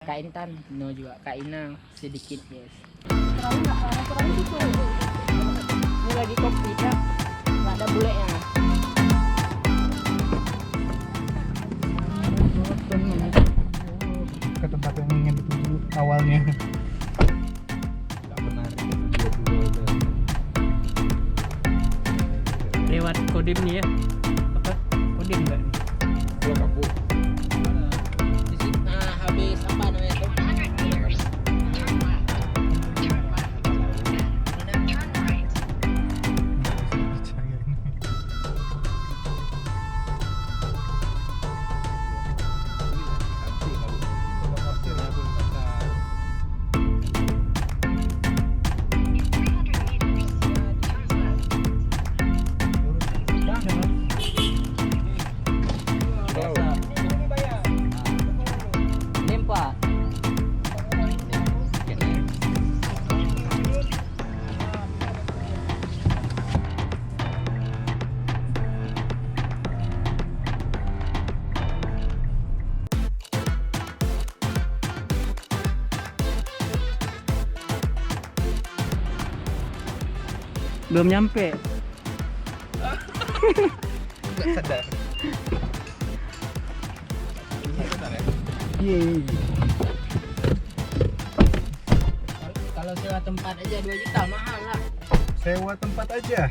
Kak Intan, no juga Kak Ina sedikit guys. Terlalu nggak parah, terlalu gitu. Ini lagi kopi dah, nggak ada bulenya. Ke tempat yang ingin dituju awalnya. Nggak menarik dua-dua. Lewat kodim nih ya, apa? Kodim nggak? Gua kapuk. Di sini, habis apa namanya tuh? Limpa. Belum nyampe. Nggak sadar. Iya. Kalau sewa tempat aja 2 juta mahal lah. Sewa tempat aja.